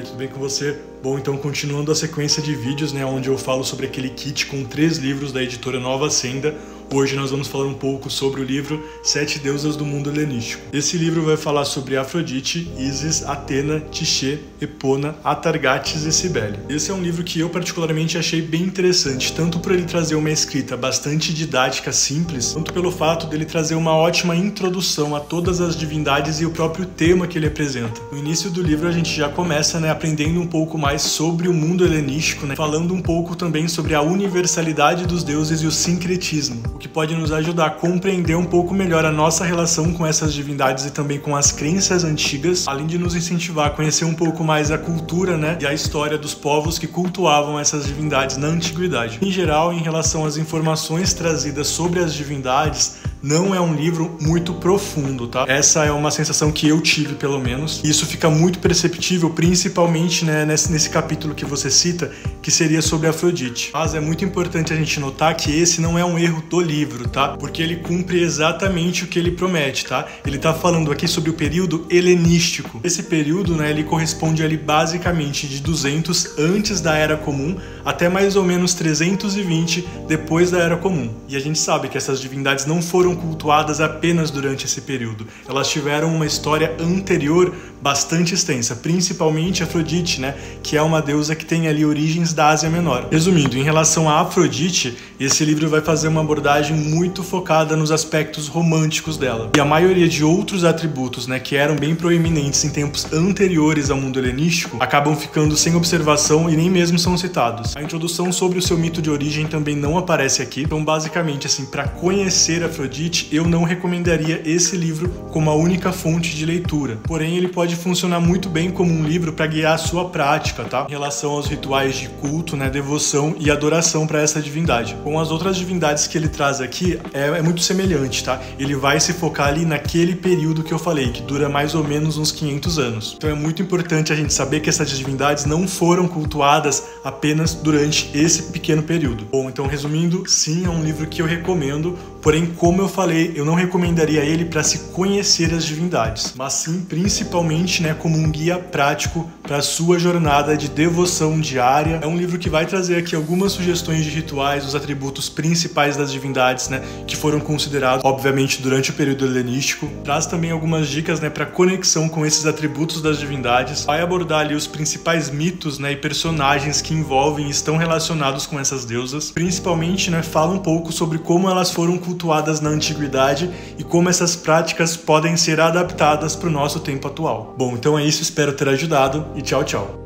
aí, tudo bem com você? Bom, então continuando a sequência de vídeos, né, onde eu falo sobre aquele kit com 3 livros da editora Nova Senda, hoje nós vamos falar um pouco sobre o livro 7 Deusas do Mundo Helenístico. Esse livro vai falar sobre Afrodite, Ísis, Atena, Tiché, Epona, Atargates e Cibele. Esse é um livro que eu particularmente achei bem interessante, tanto por ele trazer uma escrita bastante didática, simples, quanto pelo fato dele trazer uma ótima introdução a todas as divindades e o próprio tema que ele apresenta. No início do livro a gente já começa, né, aprendendo um pouco mais sobre o mundo helenístico, né, falando um pouco também sobre a universalidade dos deuses e o sincretismo, o que pode nos ajudar a compreender um pouco melhor a nossa relação com essas divindades e também com as crenças antigas, além de nos incentivar a conhecer um pouco mais a cultura, né, e a história dos povos que cultuavam essas divindades na antiguidade. Em geral, em relação às informações trazidas sobre as divindades, não é um livro muito profundo, tá? Essa é uma sensação que eu tive, pelo menos. E isso fica muito perceptível, principalmente, né, nesse capítulo que você cita, que seria sobre Afrodite. Mas é muito importante a gente notar que esse não é um erro do livro, tá? Porque ele cumpre exatamente o que ele promete, tá? Ele tá falando aqui sobre o período helenístico. Esse período, né, ele corresponde ali basicamente de 200 antes da Era Comum até mais ou menos 320 depois da Era Comum. E a gente sabe que essas divindades não foram cultuadas apenas durante esse período. Elas tiveram uma história anterior bastante extensa, principalmente Afrodite, né, que é uma deusa que tem ali origens da Ásia Menor. Resumindo, em relação a Afrodite, esse livro vai fazer uma abordagem muito focada nos aspectos românticos dela. E a maioria de outros atributos, né, que eram bem proeminentes em tempos anteriores ao mundo helenístico, acabam ficando sem observação e nem mesmo são citados. A introdução sobre o seu mito de origem também não aparece aqui. Então, basicamente, assim, para conhecer Afrodite, eu não recomendaria esse livro como a única fonte de leitura. Porém, ele pode funcionar muito bem como um livro para guiar a sua prática, tá? Em relação aos rituais de culto, né, devoção e adoração para essa divindade. Com as outras divindades que ele traz aqui, é muito semelhante, tá? Ele vai se focar ali naquele período que eu falei, que dura mais ou menos uns 500 anos. Então é muito importante a gente saber que essas divindades não foram cultuadas apenas durante esse pequeno período. Bom, então resumindo, sim, é um livro que eu recomendo, porém, como eu falei, eu não recomendaria ele para se conhecer as divindades, mas sim, principalmente, né, como um guia prático para a sua jornada de devoção diária. É um livro que vai trazer aqui algumas sugestões de rituais, os atributos principais das divindades, né, que foram considerados, obviamente, durante o período helenístico. Traz também algumas dicas, né, para conexão com esses atributos das divindades. Vai abordar ali os principais mitos, né, e personagens que envolvem e estão relacionados com essas deusas. Principalmente, né, fala um pouco sobre como elas foram cultuadas na antiguidade e como essas práticas podem ser adaptadas para o nosso tempo atual. Bom, então é isso, espero ter ajudado e tchau, tchau!